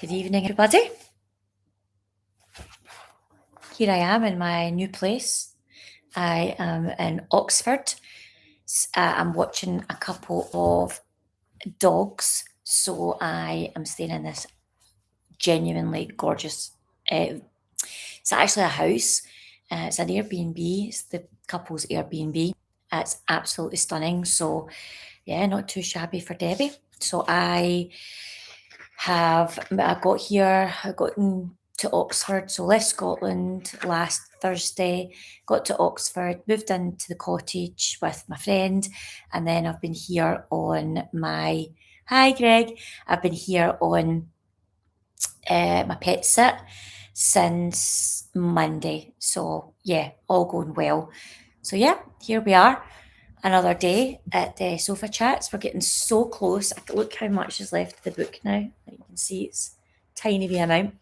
Good evening, everybody. Here I am in my new place. I am in Oxford. I'm watching a couple of dogs. So I am staying in this genuinely gorgeous. It's actually a house. It's an Airbnb. It's the couple's Airbnb. It's absolutely stunning. So yeah, not too shabby for Debbie. So I got here. I got to Oxford. So left Scotland last Thursday. Got to Oxford. Moved into the cottage with my friend, and then I've been here on my. Hi, Greg. I've been here on my pet sit since Monday. So yeah, all going well. So yeah, here we are. Another day at the sofa chats. We're getting so close. Look how much is left of the book now. You can see it's tiny wee amount.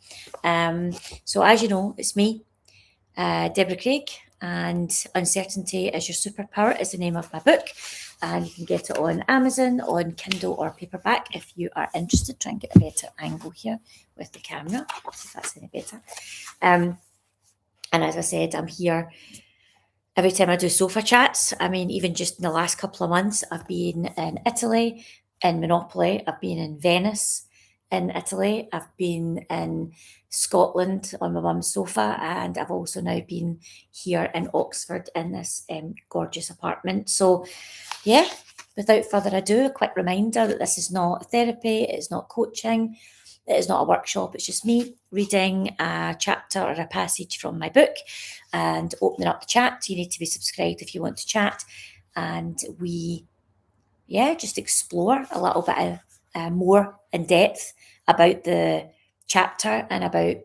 So as you know, it's me, Deborah Craig, and Uncertainty is Your Superpower is the name of my book. And you can get it on Amazon, on Kindle or paperback if you are interested. Try and get a better angle here with the camera, see if that's any better. And as I said, I'm here every time I do sofa chats. I mean, even just in the last couple of months, I've been in Italy, in Monopoly. I've been in Venice, in Italy. I've been in Scotland on my mum's sofa, and I've also now been here in Oxford in this gorgeous apartment. So, yeah, without further ado, a quick reminder that this is not therapy, it's not coaching, it is not a workshop. It's just me reading a chapter or a passage from my book and opening up the chat. You need to be subscribed if you want to chat. And we, just explore a little bit more in depth about the chapter and about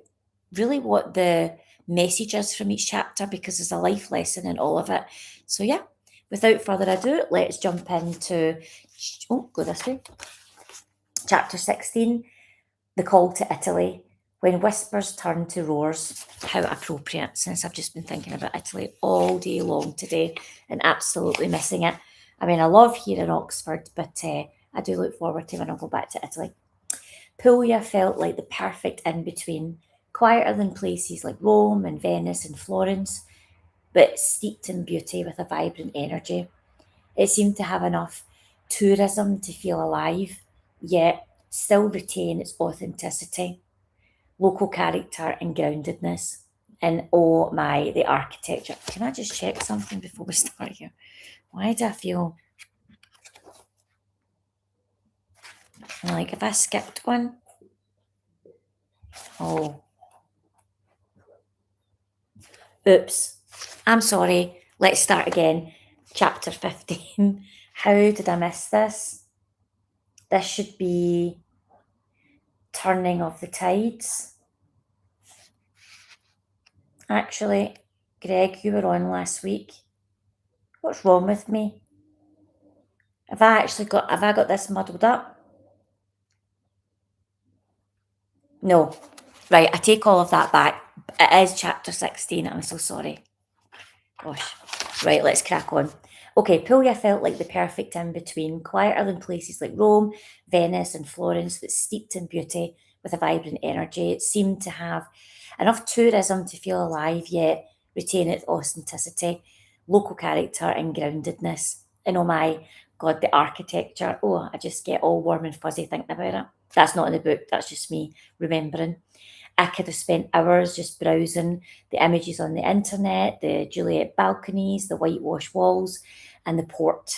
really what the message is from each chapter, because there's a life lesson in all of it. So yeah, without further ado, let's jump into, go this way. Chapter 16, The Call to Italy. When whispers turn to roars. How appropriate, since I've just been thinking about Italy all day long today and absolutely missing it. I mean, I love here in Oxford, but I do look forward to when I go back to Italy. Puglia felt like the perfect in-between, quieter than places like Rome and Venice and Florence, but steeped in beauty with a vibrant energy. It seemed to have enough tourism to feel alive, yet still retain its authenticity, local character and groundedness. And oh my, the architecture. Can I just check something before we start here? Why do I feel like if I skipped one? Oh. Oops. I'm sorry. Let's start again. Chapter 15. How did I miss this? This should be turning of the tides. Actually, Greg, you were on last week. What's wrong with me? Have I got this muddled up? No. Right, I take all of that back. It is chapter 16. I'm so sorry. Gosh. Right, let's crack on. Okay, Puglia felt like the perfect in-between, quieter than places like Rome, Venice and Florence, but steeped in beauty with a vibrant energy. It seemed to have enough tourism to feel alive, yet retain its authenticity, local character and groundedness. And oh my God, the architecture. Oh, I just get all warm and fuzzy thinking about it. That's not in the book, that's just me remembering. I could have spent hours just browsing the images on the internet, the Juliet balconies, the whitewashed walls, and the port.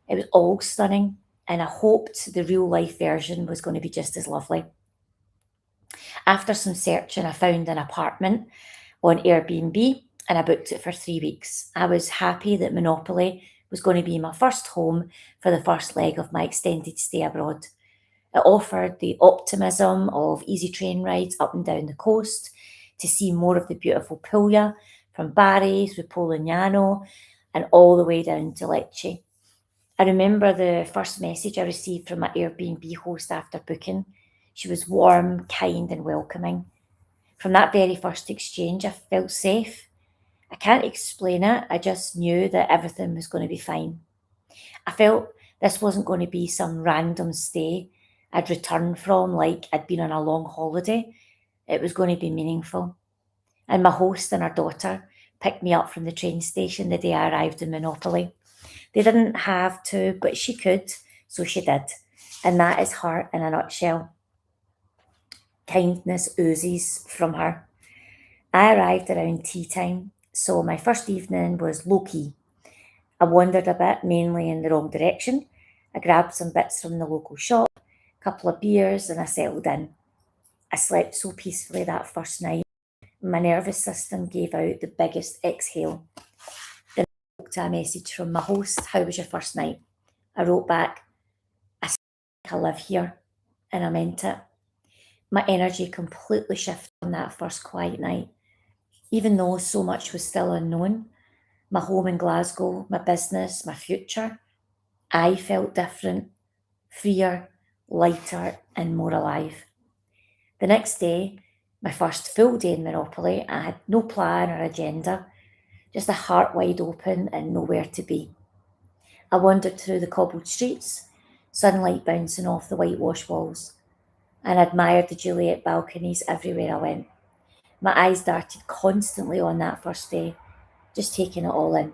It was all stunning, and I hoped the real life version was going to be just as lovely. After some searching, I found an apartment on Airbnb and I booked it for 3 weeks. I was happy that Monopoly was going to be my first home for the first leg of my extended stay abroad. It offered the optimism of easy train rides up and down the coast, to see more of the beautiful Puglia, from Bari through Polignano and all the way down to Lecce. I remember the first message I received from my Airbnb host after booking. She was warm, kind and welcoming. From that very first exchange, I felt safe. I can't explain it, I just knew that everything was going to be fine. I felt this wasn't going to be some random stay. I'd returned from, like I'd been on a long holiday. It was going to be meaningful. And my host and her daughter picked me up from the train station the day I arrived in Monopoly. They didn't have to, but she could, so she did. And that is her in a nutshell. Kindness oozes from her. I arrived around tea time, so my first evening was low key. I wandered a bit, mainly in the wrong direction. I grabbed some bits from the local shop, a couple of beers, and I settled in. I slept so peacefully that first night. My nervous system gave out the biggest exhale. Then I woke to a message from my host. How was your first night? I wrote back, I think I live here, and I meant it. My energy completely shifted on that first quiet night. Even though so much was still unknown, my home in Glasgow, my business, my future, I felt different, freer, lighter, and more alive. The next day, my first full day in Monopoly, I had no plan or agenda, just a heart wide open and nowhere to be. I wandered through the cobbled streets, sunlight bouncing off the whitewashed walls, and admired the Juliet balconies everywhere I went. My eyes darted constantly on that first day, just taking it all in.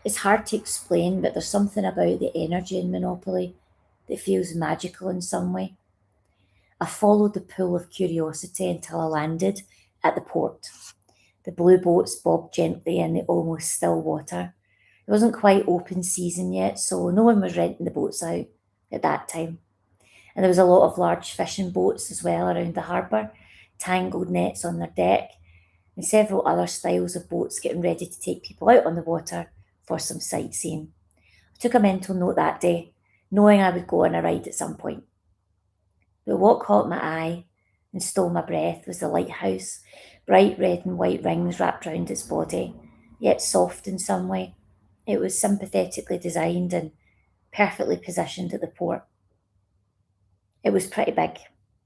It's hard to explain, but there's something about the energy in Monopoly that feels magical in some way. I followed the pool of curiosity until I landed at the port. The blue boats bobbed gently in the almost still water. It wasn't quite open season yet, so no one was renting the boats out at that time. And there was a lot of large fishing boats as well around the harbour, tangled nets on their deck, and several other styles of boats getting ready to take people out on the water for some sightseeing. I took a mental note that day, knowing I would go on a ride at some point. But what caught my eye and stole my breath was the lighthouse, bright red and white rings wrapped round its body, yet soft in some way. It was sympathetically designed and perfectly positioned at the port. It was pretty big,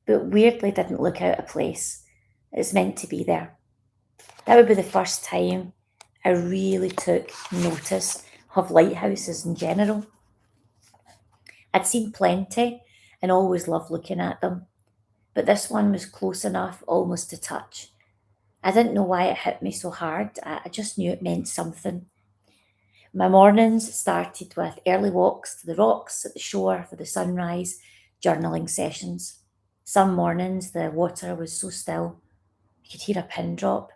but weirdly didn't look out of place. It's meant to be there. That would be the first time I really took notice of lighthouses in general. I'd seen plenty and always loved looking at them, but this one was close enough almost to touch. I didn't know why it hit me so hard. I just knew it meant something. My mornings started with early walks to the rocks at the shore for the sunrise, journaling sessions. Some mornings the water was so still you could hear a pin drop.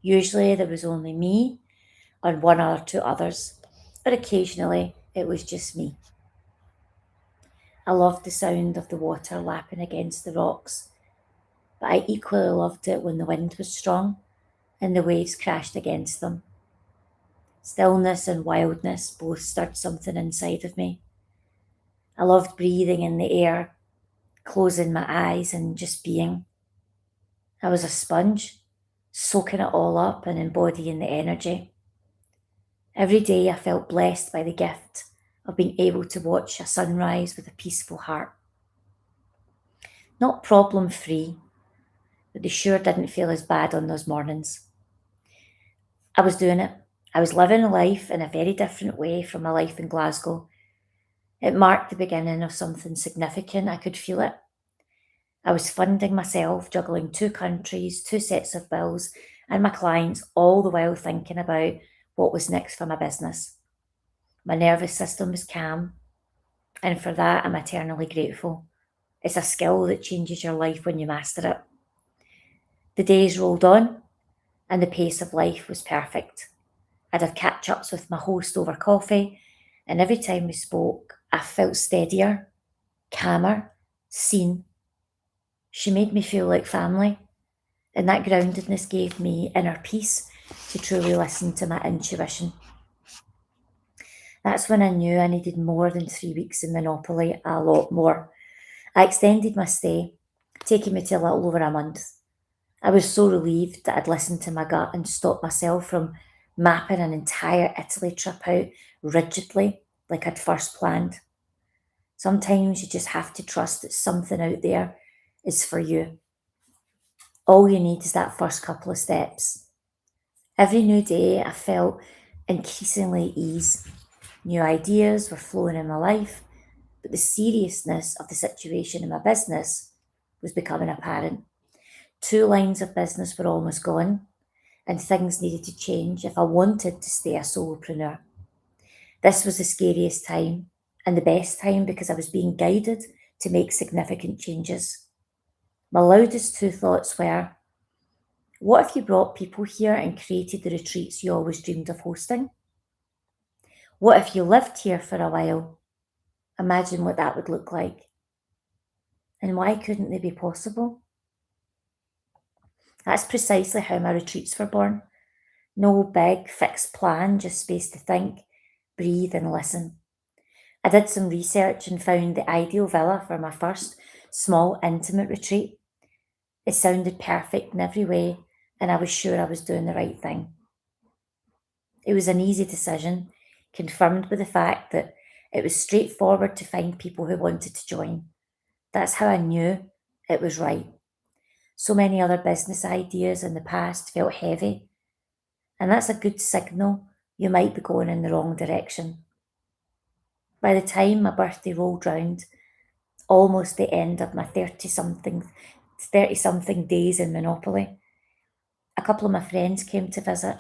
Usually there was only me and one or two others, but occasionally it was just me. I loved the sound of the water lapping against the rocks, but I equally loved it when the wind was strong and the waves crashed against them. Stillness and wildness both stirred something inside of me. I loved breathing in the air, closing my eyes and just being. I was a sponge, soaking it all up and embodying the energy. Every day I felt blessed by the gift of being able to watch a sunrise with a peaceful heart. Not problem free, but they sure didn't feel as bad on those mornings. I was doing it. I was living a life in a very different way from my life in Glasgow. It marked the beginning of something significant. I could feel it. I was funding myself, juggling two countries, two sets of bills, and my clients, all the while thinking about what was next for my business. My nervous system was calm, and for that I'm eternally grateful. It's a skill that changes your life when you master it. The days rolled on, and the pace of life was perfect. I'd have catch ups with my host over coffee, and every time we spoke, I felt steadier, calmer, seen. She made me feel like family, and that groundedness gave me inner peace to truly listen to my intuition. That's when I knew I needed more than 3 weeks in Monopoly, a lot more. I extended my stay, taking me to a little over a month. I was so relieved that I'd listened to my gut and stopped myself from mapping an entire Italy trip out rigidly like I'd first planned. Sometimes you just have to trust that something out there is for you. All you need is that first couple of steps. Every new day, I felt increasingly ease. New ideas were flowing in my life. But the seriousness of the situation in my business was becoming apparent. 2 lines of business were almost gone, and things needed to change if I wanted to stay a solopreneur. This was the scariest time and the best time because I was being guided to make significant changes. My loudest two thoughts were, what if you brought people here and created the retreats you always dreamed of hosting? What if you lived here for a while? Imagine what that would look like. And why couldn't they be possible? That's precisely how my retreats were born. No big fixed plan, just space to think, breathe, and listen. I did some research and found the ideal villa for my first small, intimate retreat. It sounded perfect in every way, and I was sure I was doing the right thing. It was an easy decision, confirmed by the fact that it was straightforward to find people who wanted to join. That's how I knew it was right. So many other business ideas in the past felt heavy, and that's a good signal you might be going in the wrong direction. By the time my birthday rolled round, almost the end of my 30 something days in Monopoly, a couple of my friends came to visit.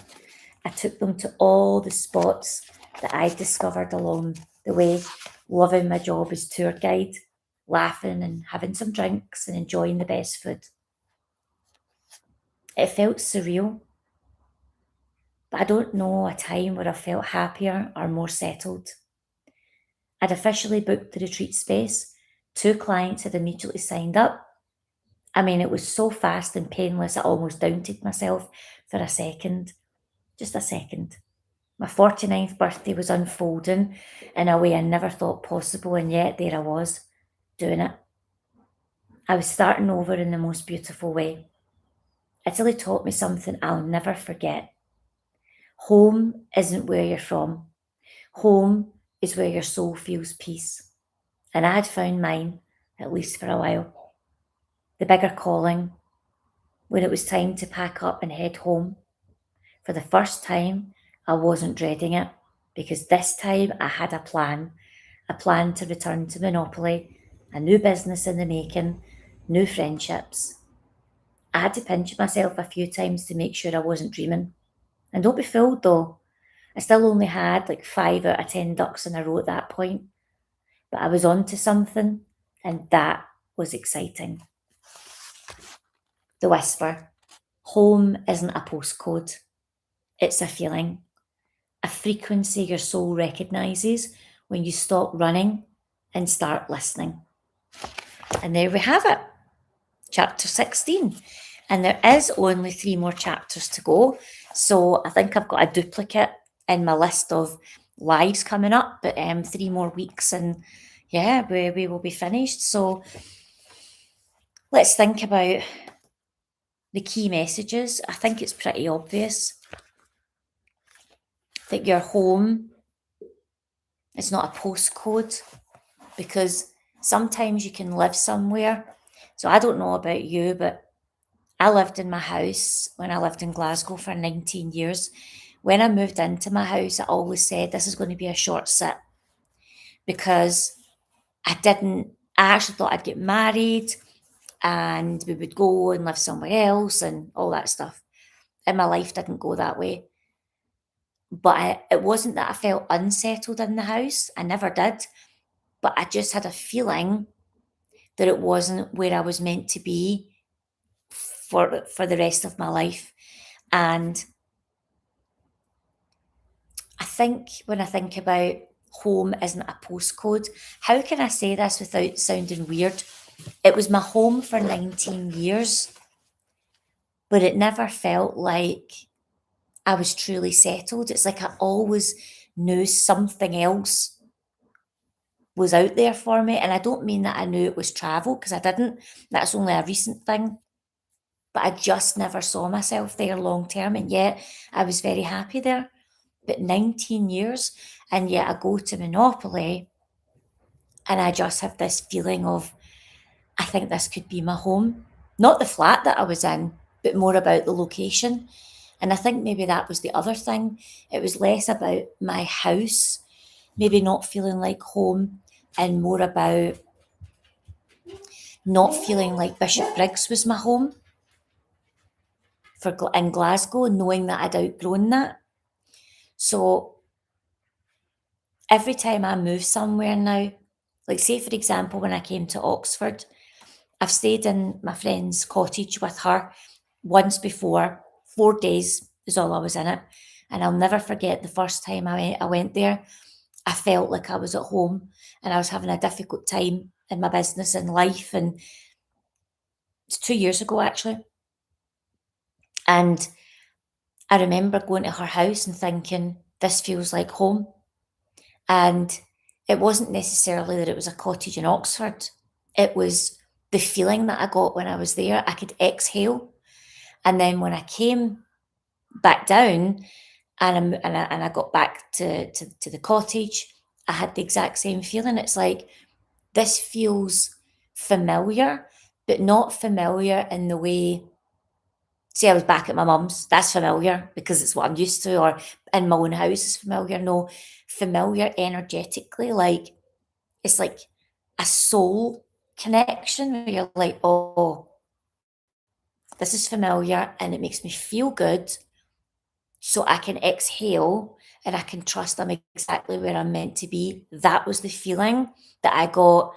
I took them to all the spots that I discovered along the way, loving my job as tour guide, laughing and having some drinks and enjoying the best food. It felt surreal, but I don't know a time where I felt happier or more settled. I'd officially booked the retreat space. 2 clients had immediately signed up. I mean, it was so fast and painless, I almost doubted myself for a second. Just a second. My 49th birthday was unfolding in a way I never thought possible, and yet there I was, doing it. I was starting over in the most beautiful way. Italy taught me something I'll never forget. Home isn't where you're from. Home is where your soul feels peace. And I had found mine, at least for a while. The bigger calling, when it was time to pack up and head home. For the first time, I wasn't dreading it because this time I had a plan to return to Monopoly, a new business in the making, new friendships. I had to pinch myself a few times to make sure I wasn't dreaming. And don't be fooled though, I still only had like 5 out of 10 ducks in a row at that point, but I was on to something, and that was exciting. The whisper: home isn't a postcode, it's a feeling, a frequency your soul recognizes when you stop running and start listening. And there we have it, chapter 16. And there is only 3 more chapters to go. So I think I've got a duplicate in my list of lives coming up, but 3 more weeks and yeah, we will be finished. So let's think about the key messages. I think it's pretty obvious that your home is not a postcode, because sometimes you can live somewhere. So I don't know about you, but I lived in my house when I lived in Glasgow for 19 years. When I moved into my house, I always said this is going to be a short sit because I actually thought I'd get married and we would go and live somewhere else and all that stuff. And my life didn't go that way. But it wasn't that I felt unsettled in the house. I never did. But I just had a feeling that it wasn't where I was meant to be for the rest of my life. And I think when I think about home isn't a postcode, how can I say this without sounding weird? It was my home for 19 years, but it never felt like I was truly settled. It's like I always knew something else was out there for me. And I don't mean that I knew it was travel, because I didn't. That's only a recent thing. But I just never saw myself there long term. And yet I was very happy there. But 19 years, and yet I go to Monopoly and I just have this feeling of, I think this could be my home. Not the flat that I was in, but more about the location. And I think maybe that was the other thing. It was less about my house, maybe not feeling like home, and more about not feeling like Bishop Briggs was my home in Glasgow, knowing that I'd outgrown that. So every time I move somewhere now, like say for example, when I came to Oxford, I've stayed in my friend's cottage with her once before. 4 days is all I was in it. And I'll never forget the first time I went there. I felt like I was at home and I was having a difficult time in my business and life. And it's 2 years ago actually. And I remember going to her house and thinking, this feels like home. And it wasn't necessarily that it was a cottage in Oxford. It was the feeling that I got when I was there. I could exhale. And then when I came back down and I got back to the cottage, I had the exact same feeling. It's like this feels familiar, but not familiar in the way. See, I was back at my mum's. That's familiar because it's what I'm used to, or in my own house is familiar. No, familiar energetically, like it's like a soul connection where you're like, oh, this is familiar and it makes me feel good. So I can exhale and I can trust I'm exactly where I'm meant to be. That was the feeling that I got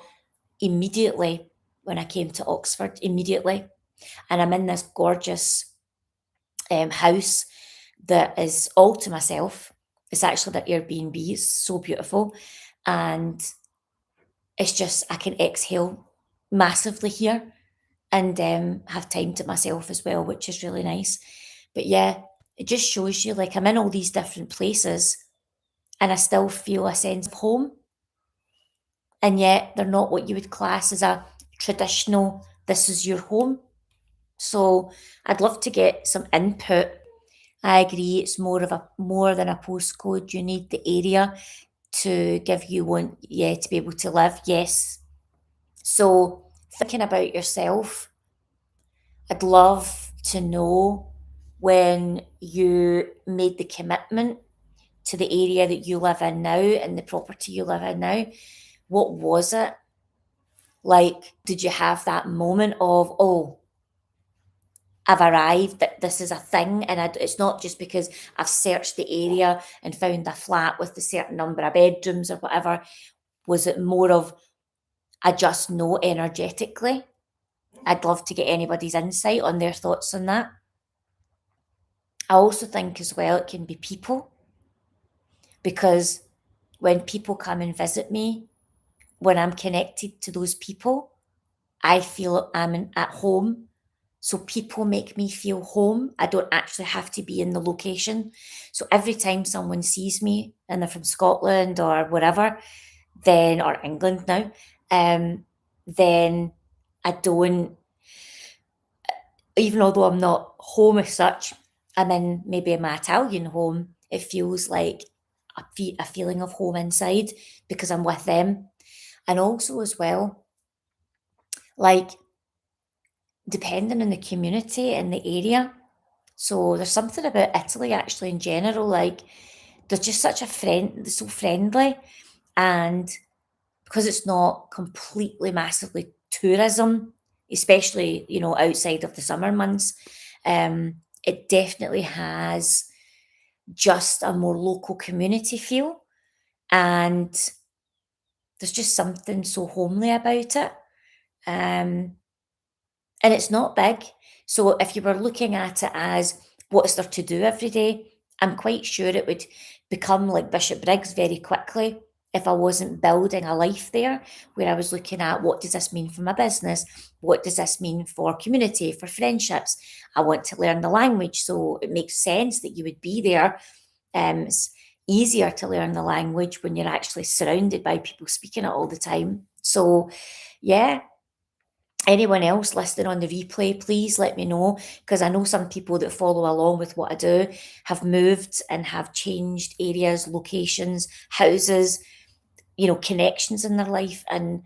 immediately when I came to Oxford, immediately. And I'm in this gorgeous house that is all to myself. It's actually the Airbnb. It's so beautiful. And it's just, I can exhale massively here and have time to myself as well, which is really nice. But yeah, it just shows you like I'm in all these different places and I still feel a sense of home. And yet they're not what you would class as a traditional, this is your home. So I'd love to get some input. I agree, it's more than a postcode. You need the area to give you one, yeah, to be able to live. Yes. So thinking about yourself, I'd love to know when you made the commitment to the area that you live in now and the property you live in now. What was it? Like, did you have that moment of, oh, I've arrived, that this is a thing, and it's not just because I've searched the area and found a flat with a certain number of bedrooms or whatever. Was it more of, I just know energetically? I'd love to get anybody's insight on their thoughts on that. I also think as well it can be people, because when people come and visit me, when I'm connected to those people, I feel at home. So people make me feel home. I don't actually have to be in the location. So every time someone sees me and they're from Scotland or wherever, then, or England now, then I don't, even although I'm not home as such, I'm in maybe my Italian home. It feels like a feeling of home inside because I'm with them. And also as well, like depending on the community and the area. So there's something about Italy actually in general, like they're just such a friend, they're so friendly. And because it's not completely massively tourism, especially, outside of the summer months, it definitely has just a more local community feel. And there's just something so homely about it. Um, and it's not big. So if you were looking at it as what's there to do every day, I'm quite sure it would become like Bishop Briggs very quickly if I wasn't building a life there where I was looking at what does this mean for my business? What does this mean for community, for friendships? I want to learn the language. So it makes sense that you would be there. It's easier to learn the language when you're actually surrounded by people speaking it all the time. So, yeah, anyone else listening on the replay, please let me know, because I know some people that follow along with what I do have moved and have changed areas, locations, houses, connections in their life. And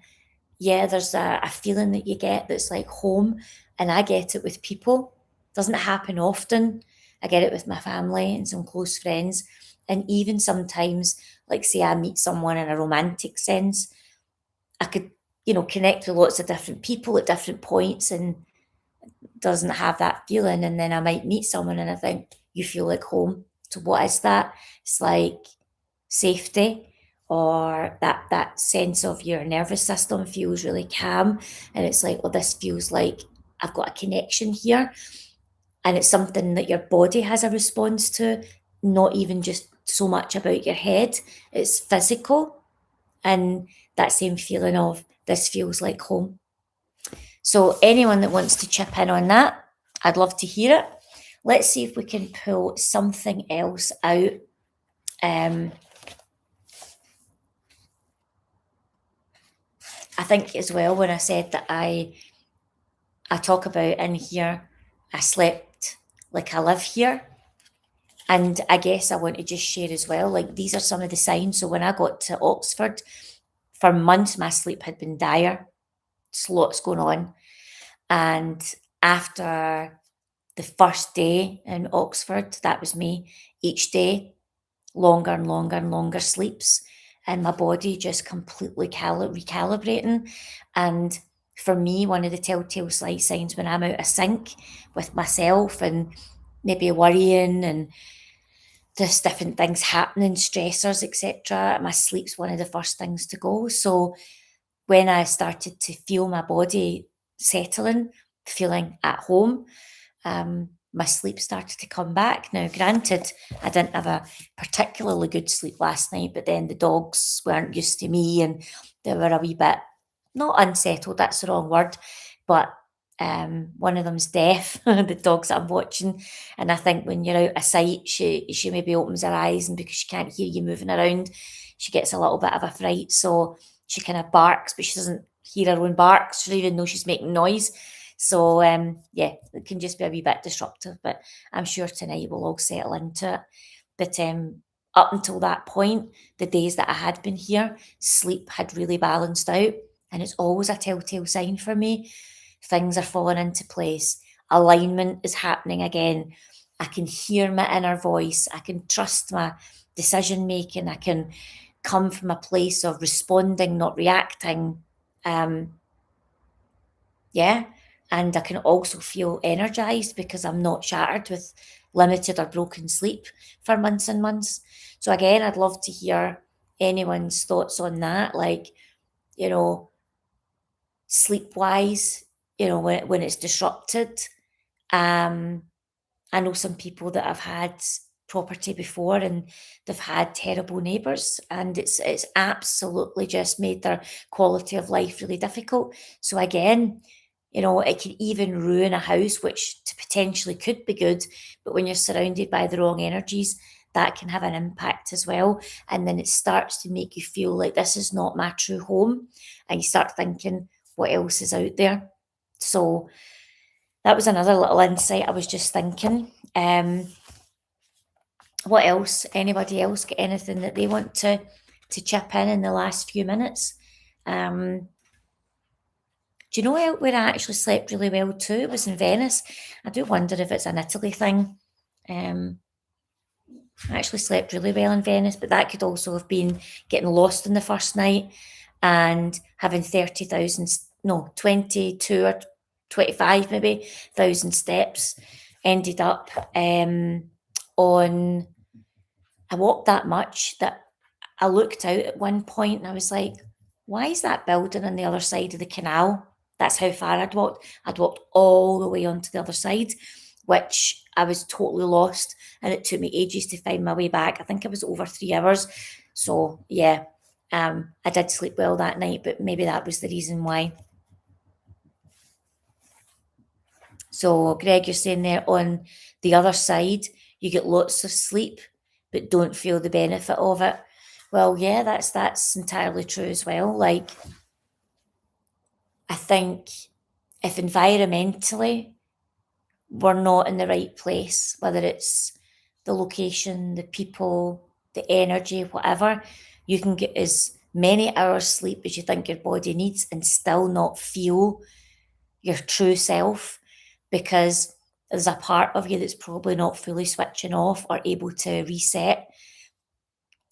yeah, there's a feeling that you get that's like home, and I get it with people. Doesn't happen often. I get it with my family and some close friends. And even sometimes, like say I meet someone in a romantic sense, I could, connect with lots of different people at different points and doesn't have that feeling. And then I might meet someone and I think, you feel like home. So what is that? It's like safety, or that sense of your nervous system feels really calm. And it's like, well, this feels like I've got a connection here. And it's something that your body has a response to, not even just so much about your head. It's physical. And that same feeling of this feels like home. So, anyone that wants to chip in on that, I'd love to hear it. Let's see if we can pull something else out. Um, I think as well, when I said that I talk about in here, I slept like I live here. And I guess I want to just share as well, like these are some of the signs. So when I got to Oxford, for months my sleep had been dire. Just lots going on. And after the first day in Oxford, that was me, each day, longer and longer and longer sleeps, and my body just completely recalibrating. And for me, one of the telltale signs when I'm out of sync with myself and maybe worrying and there's different things happening, stressors, etc., my sleep's one of the first things to go. So when I started to feel my body settling, feeling at home, my sleep started to come back. Now, granted, I didn't have a particularly good sleep last night, but then the dogs weren't used to me and they were a wee bit, not unsettled, that's the wrong word, but one of them's deaf, the dogs that I'm watching. And I think when you're out of sight, she maybe opens her eyes, and because she can't hear you moving around, she gets a little bit of a fright. So she kind of barks, but she doesn't hear her own barks. She doesn't even know she's making noise. So yeah, it can just be a wee bit disruptive, but I'm sure tonight we'll all settle into it. But up until that point, the days that I had been here, sleep had really balanced out, and it's always a telltale sign for me. Things are falling into place. Alignment is happening again. I can hear my inner voice. I can trust my decision making. I can come from a place of responding, not reacting. Um, yeah. And I can also feel energized because I'm not shattered with limited or broken sleep for months and months. So, again, I'd love to hear anyone's thoughts on that. Like, you know, sleep wise, when it's disrupted. Um, I know some people that have had property before and they've had terrible neighbours, and it's absolutely just made their quality of life really difficult. So again, it can even ruin a house, which potentially could be good, but when you're surrounded by the wrong energies, that can have an impact as well. And then it starts to make you feel like this is not my true home, and you start thinking, what else is out there? So that was another little insight I was just thinking. What else? Anybody else get anything that they want to chip in the last few minutes? Do you know where I actually slept really well too? It was in Venice. I do wonder if it's an Italy thing. Um, I actually slept really well in Venice, but that could also have been getting lost in the first night and having 30,000, no, 22 or 25 maybe, thousand steps. Ended up on, I walked that much that I looked out at one point and I was like, why is that building on the other side of the canal? That's how far I'd walked. I'd walked all the way onto the other side, which I was totally lost. And it took me ages to find my way back. I think it was over 3 hours. So, yeah, I did sleep well that night, but maybe that was the reason why. So, Greg, you're saying there on the other side, you get lots of sleep, but don't feel the benefit of it. Well, yeah, that's entirely true as well. Like, I think if environmentally we're not in the right place, whether it's the location, the people, the energy, whatever, you can get as many hours sleep as you think your body needs and still not feel your true self, because there's a part of you that's probably not fully switching off or able to reset.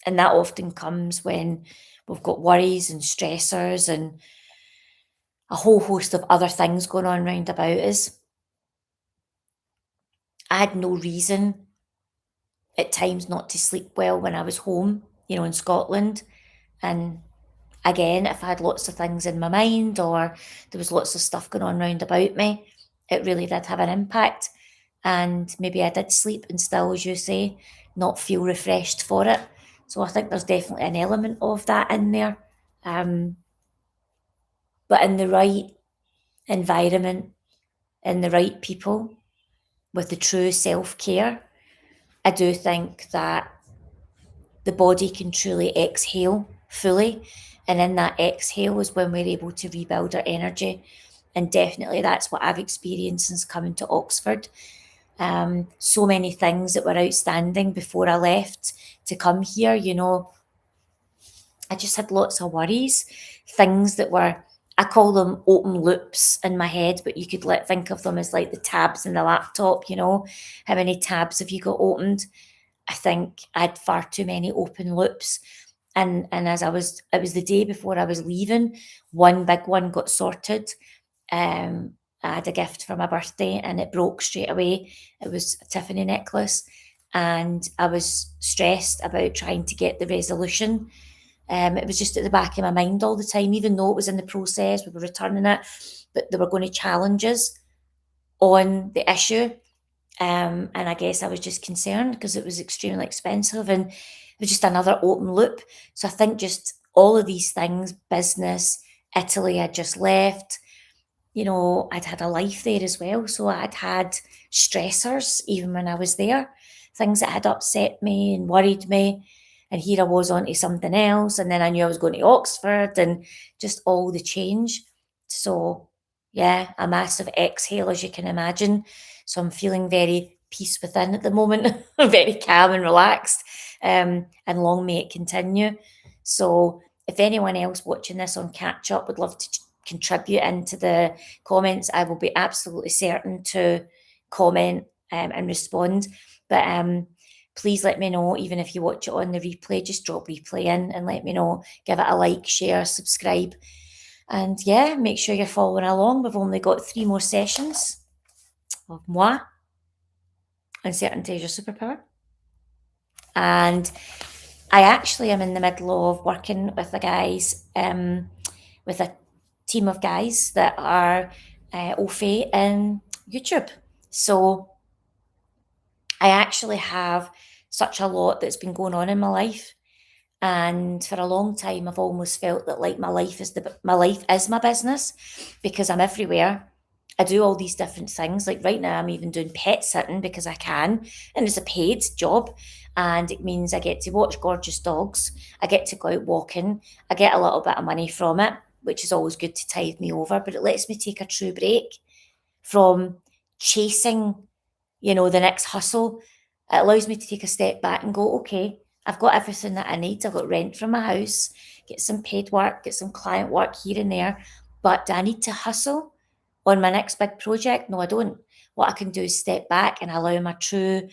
And that often comes when we've got worries and stressors and a whole host of other things going on round about us. I had no reason at times not to sleep well when I was home, in Scotland. And again, if I had lots of things in my mind or there was lots of stuff going on round about me, it really did have an impact. And maybe I did sleep and still, as you say, not feel refreshed for it. So I think there's definitely an element of that in there. Um, but in the right environment, in the right people, with the true self care, I do think that the body can truly exhale fully. And in that exhale is when we're able to rebuild our energy. And definitely that's what I've experienced since coming to Oxford. So many things that were outstanding before I left to come here, I just had lots of worries, things that were, I call them open loops in my head, but you could think of them as like the tabs in the laptop, how many tabs have you got opened? I think I had far too many open loops. And as it was the day before I was leaving, one big one got sorted. I had a gift for my birthday and it broke straight away. It was a Tiffany necklace. And I was stressed about trying to get the resolution. It was just at the back of my mind all the time, even though it was in the process, we were returning it, but there were going to challenges on the issue. And I guess I was just concerned because it was extremely expensive and it was just another open loop. So I think just all of these things, business, Italy, I just left, I'd had a life there as well. So I'd had stressors even when I was there, things that had upset me and worried me. And here I was on to something else. And then I knew I was going to Oxford and just all the change. So, yeah, a massive exhale, as you can imagine. So I'm feeling very peace within at the moment, very calm and relaxed. And long may it continue. So, if anyone else watching this on catch up would love to contribute into the comments, I will be absolutely certain to comment and respond. But please let me know, even if you watch it on the replay, just drop replay in and let me know. Give it a like, share, subscribe. And yeah, make sure you're following along. We've only got 3 more sessions of moi, uncertainty is your superpower. And I actually am in the middle of working with the guys, with a team of guys that are au fait in YouTube. So I actually have such a lot that's been going on in my life. And for a long time, I've almost felt that like my life is my business because I'm everywhere. I do all these different things. Like right now, I'm even doing pet sitting because I can, and it's a paid job. And it means I get to watch gorgeous dogs. I get to go out walking. I get a little bit of money from it, which is always good to tide me over. But it lets me take a true break from chasing, the next hustle. It allows me to take a step back and go, okay, I've got everything that I need. I've got rent from my house, get some paid work, get some client work here and there. But do I need to hustle on my next big project? No, I don't. What I can do is step back and allow my true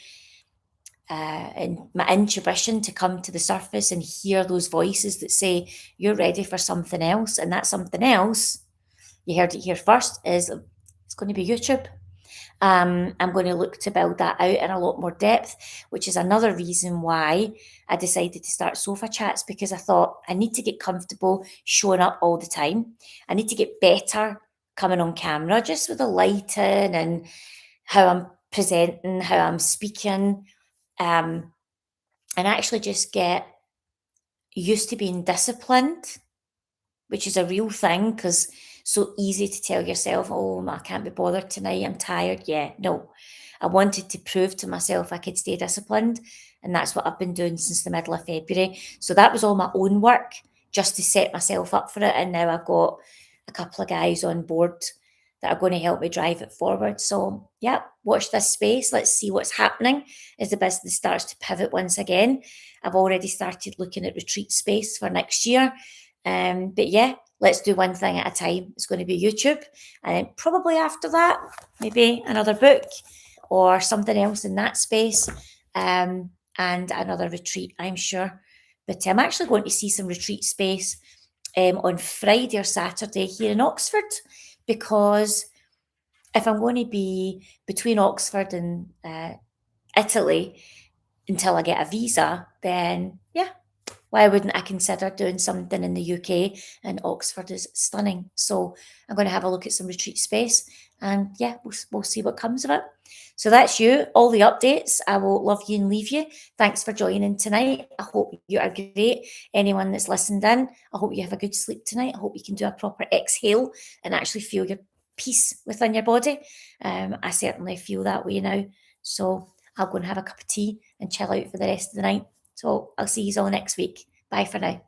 and my intuition to come to the surface and hear those voices that say, you're ready for something else. And that something else, you heard it here first, is it's going to be YouTube. I'm going to look to build that out in a lot more depth, which is another reason why I decided to start sofa chats, because I thought I need to get comfortable showing up all the time. I need to get better coming on camera, just with the lighting and how I'm presenting, how I'm speaking, and actually just get used to being disciplined, which is a real thing because so easy to tell yourself, oh, I can't be bothered tonight, I'm tired. Yeah, no. I wanted to prove to myself I could stay disciplined. And that's what I've been doing since the middle of February. So that was all my own work just to set myself up for it. And now I've got a couple of guys on board that are going to help me drive it forward. So, yeah, watch this space. Let's see what's happening as the business starts to pivot once again. I've already started looking at retreat space for next year. But yeah, let's do one thing at a time. It's going to be YouTube. And then probably after that, maybe another book or something else in that space. And another retreat, I'm sure. But I'm actually going to see some retreat space on Friday or Saturday here in Oxford, because if I'm going to be between Oxford and Italy until I get a visa, then yeah, why wouldn't I consider doing something in the UK? And Oxford is stunning. So I'm going to have a look at some retreat space, and yeah, we'll see what comes of it. So that's you, all the updates. I will love you and leave you. Thanks for joining tonight. I hope you are great. Anyone that's listened in, I hope you have a good sleep tonight. I hope you can do a proper exhale and actually feel your peace within your body. I certainly feel that way now. So I'll go and have a cup of tea and chill out for the rest of the night. So I'll see you all next week. Bye for now.